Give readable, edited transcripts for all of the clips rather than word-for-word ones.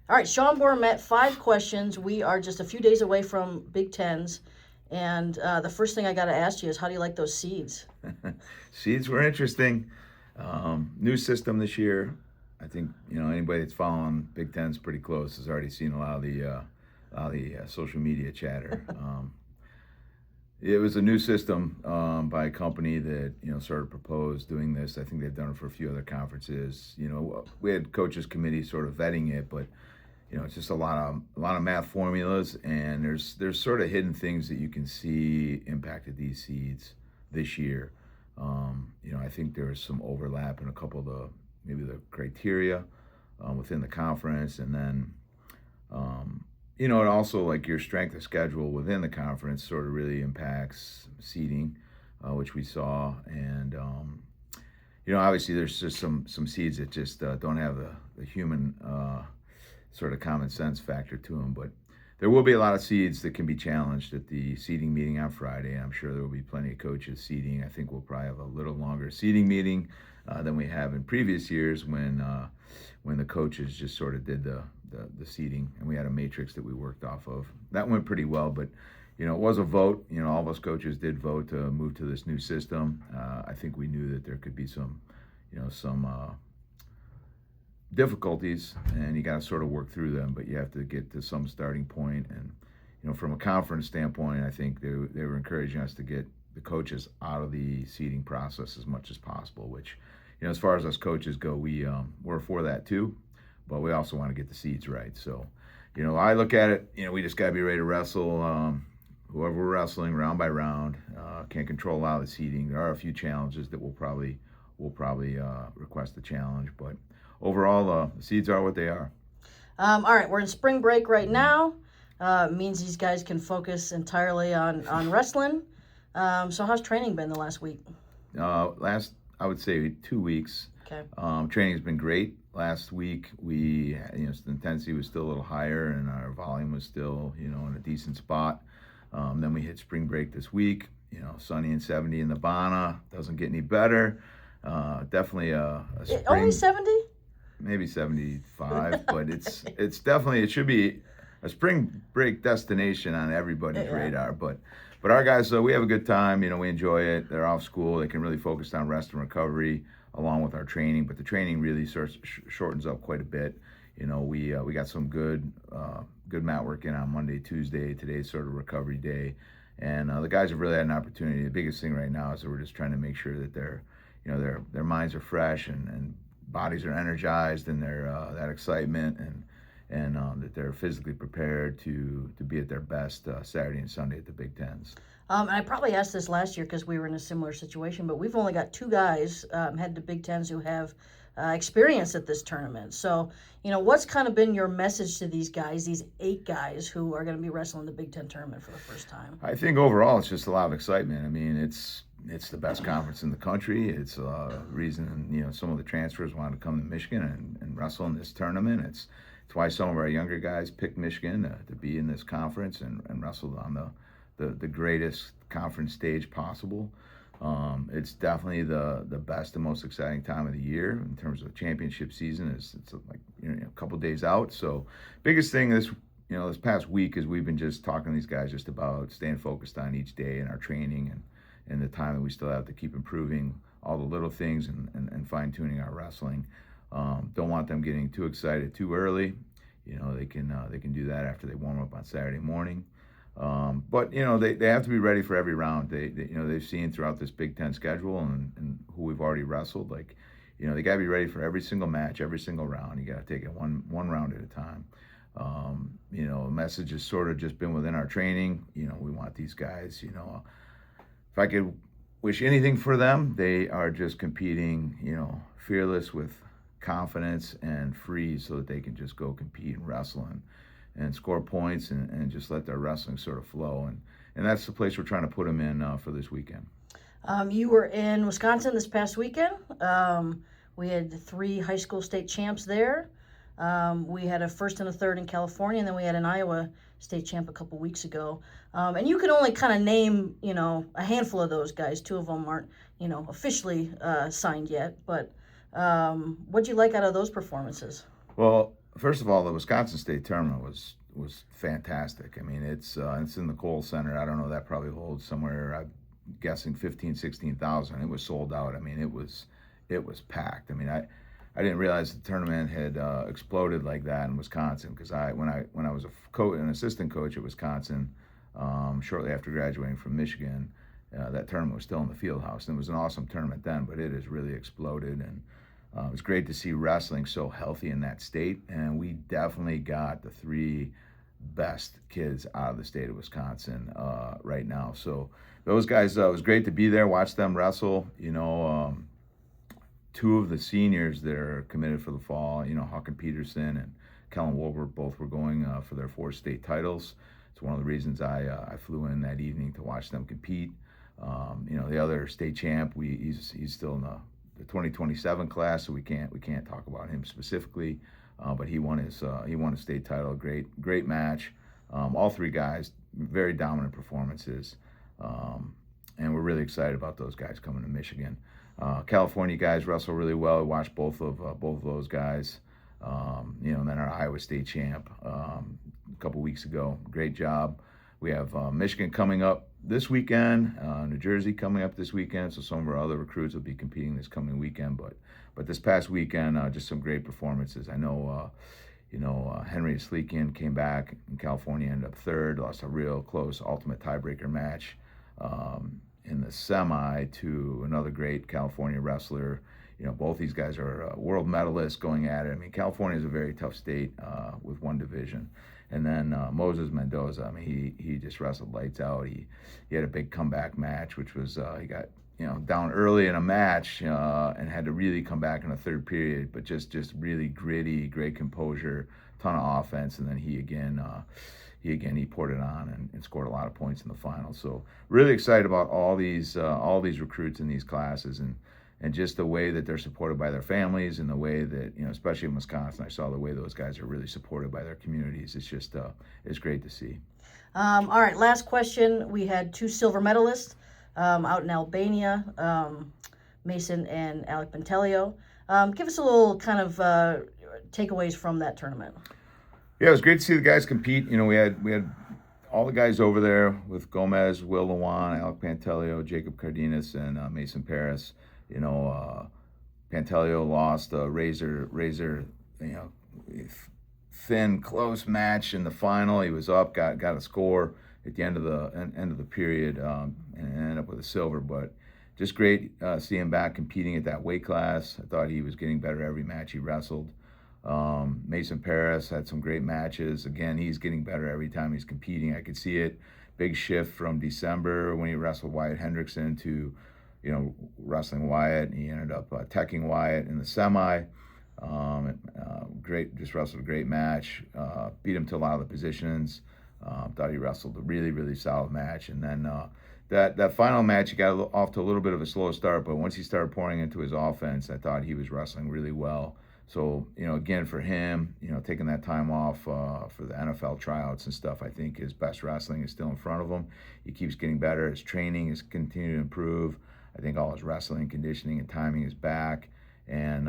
All right, Sean Bormet, 5 questions. We are just a few days away from Big Tens. And the first thing I got to ask you is how do you like those seeds? Seeds were interesting. New system this year. I think anybody that's following Big Ten's pretty close has already seen a lot of the social media chatter. It was a new system by a company that sort of proposed doing this. I think they've done it for a few other conferences. We had coaches committee sort of vetting it, but it's just a lot of math formulas, and there's sort of hidden things that you can see impacted these seeds this year. I think there's some overlap in a couple of maybe the criteria within the conference, and then it also like your strength of schedule within the conference sort of really impacts seeding, which we saw, and obviously there's just some seeds that just don't have the human sort of common sense factor to them, but there will be a lot of seeds that can be challenged at the seeding meeting on Friday. I'm sure there will be plenty of coaches seeding. I think we'll probably have a little longer seeding meeting than we have in previous years when the coaches just sort of did the seeding, and we had a matrix that we worked off of. That went pretty well, but it was a vote. All of us coaches did vote to move to this new system. I think we knew that there could be some difficulties, and you got to sort of work through them, but you have to get to some starting point. And from a conference standpoint, I think they were encouraging us to get the coaches out of the seeding process as much as possible, which as far as us coaches go, we're for that too, but we also want to get the seeds right. So I look at it, we just got to be ready to wrestle whoever we're wrestling round by round. Can't control a lot of the seeding. There are a few challenges that we'll probably request a challenge, but overall, the seeds are what they are. All right, we're in spring break right now. Means these guys can focus entirely on wrestling. So how's training been the last week? I would say 2 weeks. Okay. Training's been great. Last week the intensity was still a little higher, and our volume was still in a decent spot. Then we hit spring break this week. Sunny and 70 in the Bana. Doesn't get any better. Definitely a spring. Only 70? Maybe 75, but it's definitely, it should be a spring break destination on everybody's radar. But our guys, we have a good time. We enjoy it. They're off school. They can really focus on rest and recovery along with our training. But the training really shortens up quite a bit. We got some good mat work in on Monday, Tuesday. Today's sort of recovery day, and the guys have really had an opportunity. The biggest thing right now is that we're just trying to make sure that their minds are fresh and bodies are energized, and they're that excitement, and that they're physically prepared to be at their best Saturday and Sunday at the Big Tens. And I probably asked this last year because we were in a similar situation, but we've only got 2 guys headed to Big Tens who have experience at this tournament. So, what's kind of been your message to these guys, these 8 guys who are going to be wrestling the Big Ten tournament for the first time? I think overall it's just a lot of excitement. I mean, it's the best conference in the country. It's a reason some of the transfers wanted to come to Michigan and wrestle in this tournament. It's why some of our younger guys picked Michigan to be in this conference and wrestle on the greatest conference stage possible. It's definitely the best and most exciting time of the year in terms of championship season. It's like a couple days out. So biggest thing this past week is we've been just talking to these guys just about staying focused on each day in our training and the time that we still have to keep improving all the little things and fine-tuning our wrestling. Don't want them getting too excited too early. They can do that after they warm up on Saturday morning. But they have to be ready for every round. They've seen throughout this Big Ten schedule and who we've already wrestled. They got to be ready for every single match, every single round. You got to take it one round at a time. The message has sort of just been within our training. We want these guys. If I could wish anything for them, they are just competing. Fearless with confidence and free, so that they can just go compete and wrestle and score points and just let their wrestling sort of flow. And that's the place we're trying to put them in for this weekend. You were in Wisconsin this past weekend. We had 3 high school state champs there. We had a first and a third in California, and then we had an Iowa state champ a couple weeks ago. And you can only kind of name, a handful of those guys. 2 of them aren't, officially signed yet. But what'd you like out of those performances? Well, First of all, the Wisconsin State tournament was fantastic. I mean, it's in the Kohl Center. I don't know, that probably holds somewhere, I'm guessing 16,000. It was sold out. I mean, it was packed. I mean, I didn't realize the tournament had exploded like that in Wisconsin, because when I was an assistant coach at Wisconsin, shortly after graduating from Michigan, that tournament was still in the field house, and it was an awesome tournament then. But it has really exploded, and it was great to see wrestling so healthy in that state. And we definitely got the three best kids out of the state of Wisconsin right now. So those guys, it was great to be there, watch them wrestle. Two of the seniors that are committed for the fall, Hawken Peterson and Kellen Wolbert, both were going for their 4 state titles. It's one of the reasons I flew in that evening to watch them compete. The other state champ, he's still in the 2027 class, so we can't talk about him specifically. But he won a state title. Great match. All three guys, very dominant performances, and we're really excited about those guys coming to Michigan. California guys wrestle really well. I watched both of those guys. And then our Iowa State champ a couple weeks ago. Great job. We have Michigan coming up this weekend, New Jersey coming up this weekend. So some of our other recruits will be competing this coming weekend. But this past weekend, just some great performances. I know, Henry Aslekian came back in California, ended up third, lost a real close ultimate tiebreaker match in the semi to another great California wrestler. Both these guys are world medalists going at it. I mean, California is a very tough state with one division. And then Moses Mendoza, I mean, he just wrestled lights out. He had a big comeback match, which was he got down early in a match and had to really come back in the third period, but just really gritty, great composure, ton of offense, and then he poured it on and scored a lot of points in the final. So really excited about all these recruits in these classes, and just the way that they're supported by their families, and the way that, especially in Wisconsin, I saw the way those guys are really supported by their communities. It's just, it's great to see. All right, last question. We had 2 silver medalists out in Albania, Mason and Alec Bentelio. Give us a little kind of takeaways from that tournament. Yeah, it was great to see the guys compete. We had all the guys over there with Gomez, Will Lewan, Alec Pantelio, Jacob Cardenas, and Mason Paris. Pantelio lost a razor, thin, close match in the final. He was up, got a score at the end of the period, and ended up with a silver. But just great seeing him back competing at that weight class. I thought he was getting better every match he wrestled. Mason Paris had some great matches. Again, he's getting better every time he's competing. I could see it. Big shift from December when he wrestled Wyatt Hendrickson to wrestling Wyatt. He ended up teching Wyatt in the semi. Just wrestled a great match. Beat him to a lot of the positions. Thought he wrestled a really, really solid match. And then that final match, he got off to a little bit of a slow start, but once he started pouring into his offense, I thought he was wrestling really well. So, again, for him, taking that time off for the NFL tryouts and stuff, I think his best wrestling is still in front of him. He keeps getting better. His training is continuing to improve. I think all his wrestling, conditioning, and timing is back. And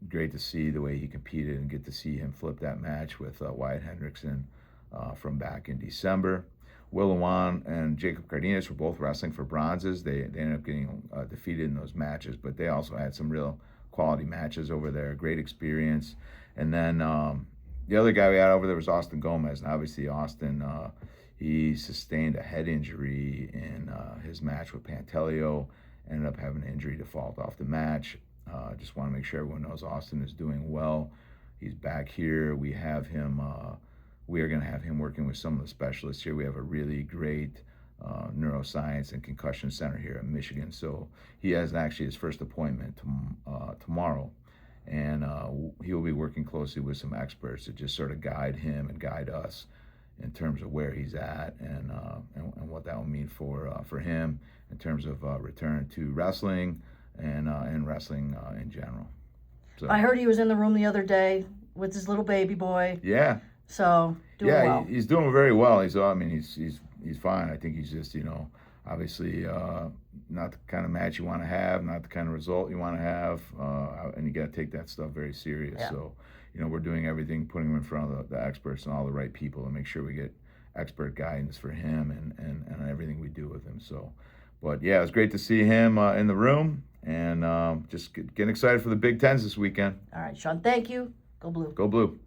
great to see the way he competed and get to see him flip that match with Wyatt Hendrickson from back in December. Will Lewan and Jacob Cardenas were both wrestling for bronzes. They ended up getting defeated in those matches, but they also had some real quality matches over there. Great experience. And then the other guy we had over there was Austin Gomez. And obviously Austin, he sustained a head injury in his match with Pantelio. Ended up having an injury default off the match. Just want to make sure everyone knows Austin is doing well. He's back here. We have him. We are going to have him working with some of the specialists here. We have a really great neuroscience and concussion center here in Michigan. So he has actually his first appointment tomorrow, and he will be working closely with some experts to just sort of guide him and guide us in terms of where he's at and what that will mean for him in terms of return to wrestling and wrestling in general. So, I heard he was in the room the other day with his little baby boy. Yeah. So doing well. He's doing very well. He's fine. I think he's just obviously not the kind of match you want to have, not the kind of result you want to have, and you got to take that stuff very serious. Yeah. So we're doing everything, putting him in front of the experts and all the right people to make sure we get expert guidance for him and everything we do with him. So, but yeah, it was great to see him in the room, and just getting excited for the Big Tens this weekend. All right, Sean, thank you. Go Blue. Go Blue.